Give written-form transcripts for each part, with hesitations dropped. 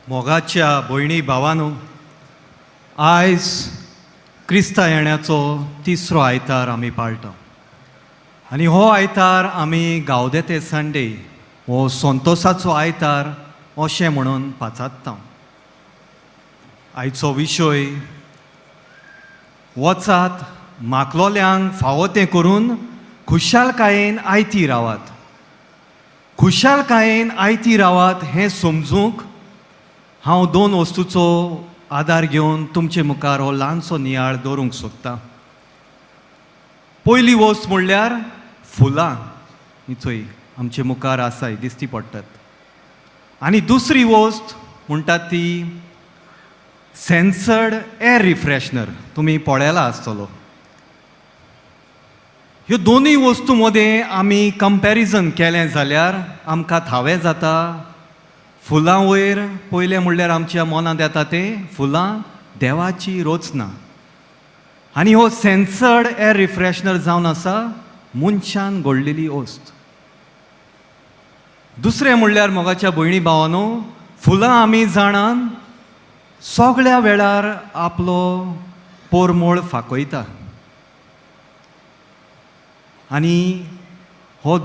मोगाच्या भयणी भावांनो, आयज क्रिस्ता येण्याचो तिसरो आयतार आमी पाळटा आनी हो आयतार आमी गावदेते संडे हो संतोसाचो आयतार अशें म्हणून पाचात्ता. आयचो विशय वचात माकलोल्यांक फावो तें करून खुशालकायेन आयती रावात. खुशालकायेन आयती रावात हें समजूंक हांव दोन वस्तूचो आदार घेवन तुमचे मुखार हो ल्हानसो नियाळ दवरूंक सोदतां. पयली वस्त म्हणल्यार फुलां ही थंय आमचे मुखार आसाय, दिसती पडटात. आनी दुसरी वस्त म्हणटात ती सेन्सर्ड एअर रिफ्रेशनर. तुमी पळयला आसतलो. ह्यो दोनूय वस्तू मदें आमी कंपॅरिजन केलें जाल्यार आमकां थावें जाता. फुलां वयर पयलें म्हणल्यार आमच्या मनांत येता तें फुलां देवाची रोचनां. आनी हो सेन्सर्ड एअर रिफ्रेशनर जावन आसा मनशान घडलेली वस्त. दुसरें म्हणल्यार मोगाच्या भयणी भावांनो, फुलां आमी जाणान सगळ्या वेळार आपलो पोरमोळ फाकयता. आनी हो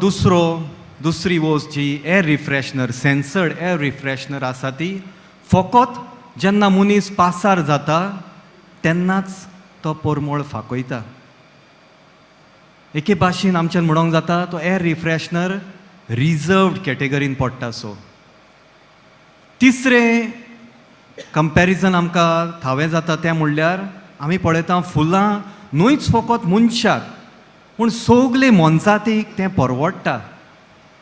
दुसरी वस्त जी एअर रिफ्रेशनर, सेन्सर्ड एअर रिफ्रेशनर आसा ती फकत जेन्ना मनीस पासार जाता तेन्नाच तो पोरमोळ फाकयता. एके भाशेन आमच्यान म्हणूंक जाता तो एअर रिफ्रेशनर रिजर्वड कॅटेगरीन पडटा. सो तिसरें कंपॅरिजन आमकां थावें जाता तें म्हणल्यार आमी पळयता फुलां न्हूच फकत मनशाक पूण सगले मोनजातीक तें परवडटा.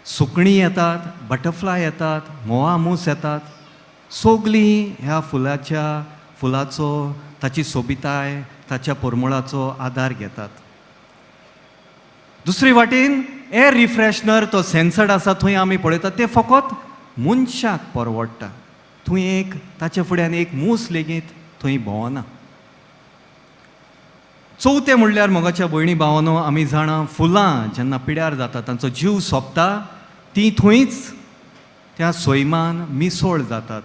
सुकणीं येतात, बटरफ्लाय येतात, मोआ मूस येतात, सगलीं ह्या फुलाचो ताची सोबिताय ताच्या परमळाचो आदार घेतात. दुसरे वाटेन एअर रिफ्रेशनर तो सेन्सर्ड आसा थंय आमी पळयतात तें फकत मनशाक परवडटा. थंय एक ताच्या फुड्यान एक मूस लेगीत थंय भोंवना. चवथें म्हणल्यार मोगाच्या भयणी भावांनो, आमी जाणा फुलां जेन्ना पिड्यार जाता तांचो जीव सोंपता ती थंयच त्या सैमान मिसळ जातात.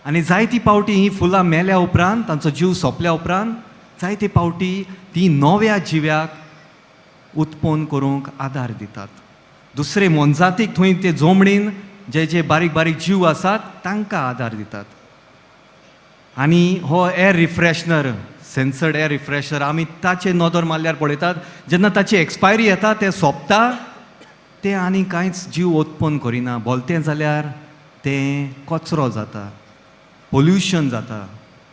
आनी जायती पावटी ही फुलां मेल्या उपरांत, तांचो जीव सोंपल्या उपरांत जायते पावटी ती नव्या जिव्याक उत्पन्न करूंक आदार दितात. दुसरे मोनजातीक थंय ते जोमडीन जे बारीक बारीक जीव आसात तांकां आदार दितात. आनी हो एअर रिफ्रेशनर, सेन्सर्ड एअर रिफ्रेशनर आमी ताचे नदर मारल्यार पळयतात जेन्ना ताची एक्सपायरी येता तें सोंपता तें आनी कांयच जीव उत्पन्न करिना. भलतें जाल्यार तें कचरो जाता, पोल्युशन जाता,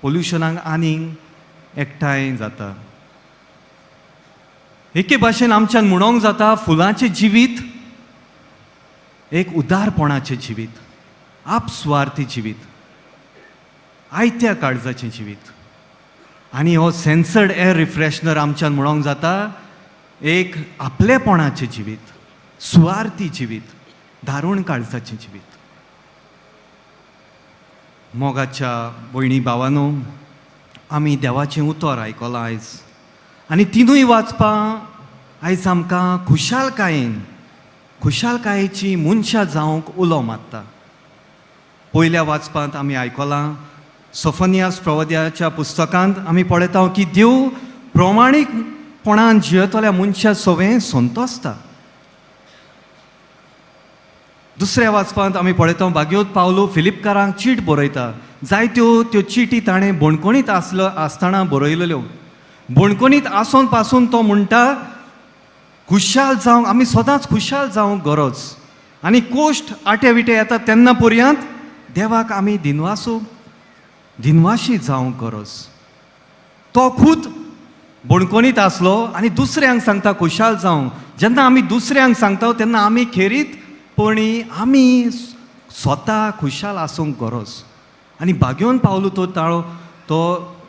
पोल्युशनाक आनीक एकठांय जाता. एके भाशेन आमच्यान म्हणोंक जाता फुलांचें जिवीत एक उदारपणाचें जिवीत, आपस्वार्थी जिवीत, आयत्या काळजाचें जिवीत. आनी हो सेन्सर्ड एअर रिफ्रेशनर आमच्यान म्हणोंक जाता एक आपलेपणाचें जिवीत, सुवार्थी जिवीत, दारूण काळजाचें जिवीत. मोगाच्या भयणी भावांनो, आमी देवाचें उतर आयकलां आयज आनी तिनूय वाचपां आयज आमकां खुशालकायेची मनशां जावंक उलो मारता. पयल्या वाचपांत आमी आयकलां सोफोनियास प्रवाद्याच्या पुस्तकांत आमी पळयता की देव प्रमाणीकपणान जियेतल्या मनशा सवें संतोसता. दुसऱ्या वाचपांत आमी पळयता भाग्योत पावलो फिलिपकारांक चीट बरयता. जायत्यो त्यो चिटी ताणें बोणकोणीत आसतना बरयलेल्यो. बोणकोणीत आसून पासून तो म्हणटा खुशाल जावंक, आमी सदांच खुशाल जावंक गरज. आनी कोश्ट आटे विटे येता तेन्ना पर्यंत देवाक आमी दिनवाशी जावंक गरज. तो खूद बोणकोणीत आसलो आनी दुसऱ्यांक सांगता खुशाल जावंक. जेन्ना आमी दुसऱ्यांक सांगता तेन्ना आमी खेरीतपणी आमी स्वता खुशाल आसूंक गरज. आनी भाग्योन पावलो तो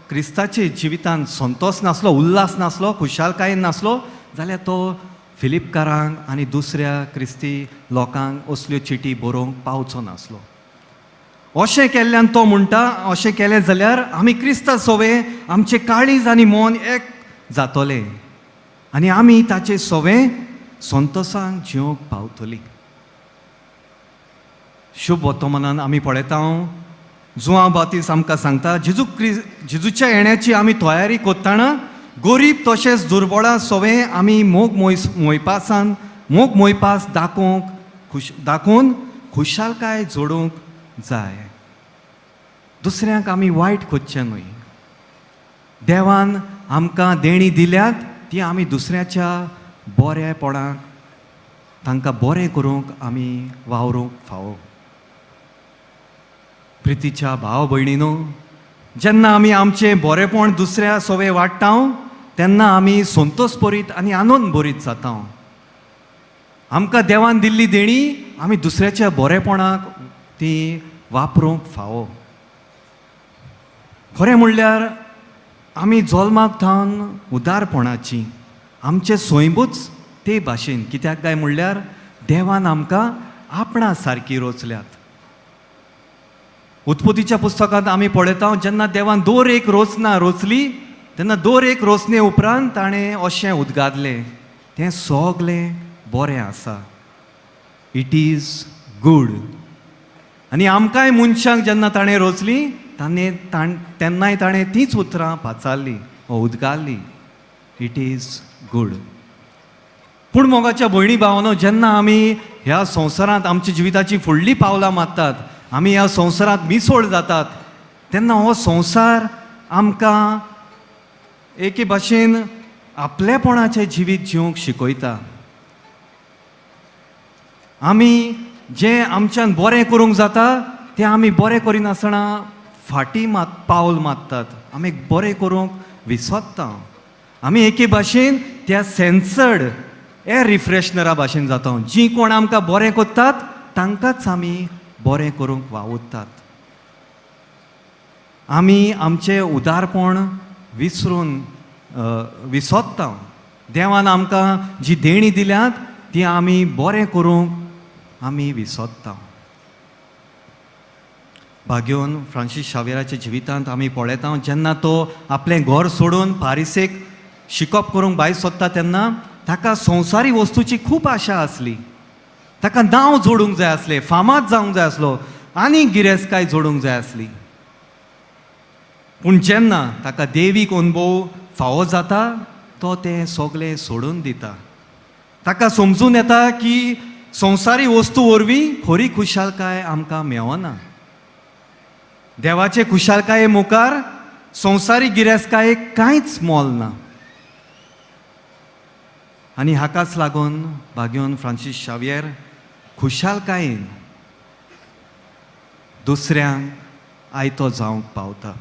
क्रिस्ताचे जिवितांत संतोष नासलो, उल्हास नासलो, खुशालकायेन नासलो जाल्यार तो फिलिपकारांक आनी दुसऱ्या क्रिस्ती लोकांक असल्यो चिटी बरोवंक पावचो नासलो. अशें केल्ल्यान तो म्हणटा, अशें केलें जाल्यार आमी क्रिस्ता सवें आमचें काळीज आनी मन एक जातलें आनी आमी ताचे सवें संतोशान जिवंक पावतलीं. शुभ वर्तमानान आमी पळयता जुआंव बातीस आमकां सांगता जेजूच्या येण्याची आमी तयारी कोत्ताना गरीब तशेंच दुर्बळां सवें आमी मोग मोयपास दाखोवन खुशालकाय जोडूंक जाय. दुसऱ्यांक आमी वायट कोत्चें न्हय. देवान आमकां देणी दिल्यात ती आमी दुसऱ्याच्या बरेपणाक तांकां बरें करूंक आमी वावरूंक फावो. प्रितीच्या भाव भयणीनो, जेन्ना आमी आमचें बरेपण दुसऱ्या सवें वाडटाव तेन्ना आमी संतोश भरीत आनी आनंद भरीत जाता. आमकां देवान दिल्ली देणी आमी दुसऱ्याच्या बरेपणाक ती वापरूंक फावो. खरें म्हणल्यार आमी जल्माक थावन उदारपणाची आमचे सोयबूच ते भाशेन, कित्याक काय म्हणल्यार देवान आमकां आपणा सारकी रोचल्यात. उत्पत्तीच्या पुस्तकांत आमी पळयता जेन्ना देवान दोर एक रोचना रोचली तेन्ना दोर एक रोचने उपरांत ताणें अशें उद्गारलें, तें सगलें बरें आसा. It is good. आनी आमकांय मनशांक जेन्ना ताणें रोचली तेन्नाय ताणें तींच उतरां पाचारली वा उद्गारली, इट इज गूड. पूण मोगाच्या भयणी भावानो, जेन्ना आमी ह्या संवसारांत आमच्या जिविताची फुडलीं पावलां मारतात, आमी ह्या संवसारांत मिसळ जातात, तेन्ना हो संवसार आमकां एके भाशेन आपलेपणाचें जिवीत जिवंक शिकयता. आमी जें आमच्यान बरें करूंक जाता तें आमी बरें करिनासतना पावल मारतात. आमी बरें करूंक विसरता. आमी एके भाशेन त्या सेन्सर्ड एअर रिफ्रेशनरा भाशेन जाता. जीं कोण आमकां बरें करतात तांकांच आमी बरें करूंक वावुरतात. आमी आमचें उदारपण विसरता. देवान आमकां जी देणी दिल्यात ती आमी बरें करूंक आमी विसरता. भाग्योन फ्रांसीस शावेराच्या जिवितांत आमी पळयता जेन्ना तो आपलें घर सोडून पारिसेक शिकप करूंक भायर सरता तेन्ना ताका संवसारी वस्तूची खूब आशा आसली. ताका नांव जोडूंक जाय आसलें, फामाद जावंक जाय आसलो आनी गिरेस्तकाय जोडूंक जाय आसली. पूण जेन्ना ताका देवीक अनुभव फावो जाता तो तें सगलें सोडून दिता. ताका समजून येता की संवसारी वस्तू वरवीं खरी खुशालकाय आमकां मेळना. देवाचे खुशालकाये मुखार संवसारी गिरेस्तकायेक कांयच मोल ना. आनी हाकाच लागून भाग्योन फ्रांसीस शावेर खुशालकायेन दुसऱ्यांक आयतो जावंक पावता.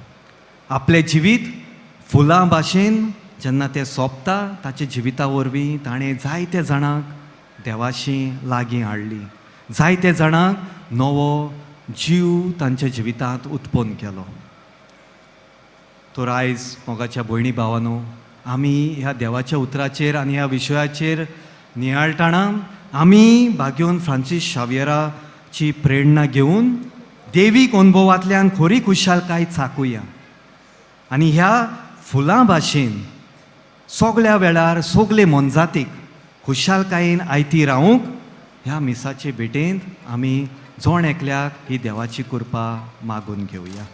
आपलें जिवीत फुलां भाशेन जेन्ना तें सोंपता ताच्या जिविता वरवीं ताणें जायत्या जाणांक देवाशी लागीं हाडली. जायत्या जाणांक नवो जीव तांच्या जिवितांत उत्पन्न केलो. तर आयज मोगाच्या भयणी भावानो, आमी ह्या देवाच्या उतराचेर आनी ह्या विशयाचेर नियाळटना आमी भाग्योन फ्रांसीस शावेराची प्रेरणा घेवन देवीक अनुभवांतल्यान खरी खुशालकाय चाकुया आनी ह्या फुलां भाशेन सगल्या वेळार सगले मनजातीक खुशालकायेन आयती रावूंक ह्या मिसाचे भेटेंत आमी जोण एकल्याक ही देवाची कृपा मागून घेवया.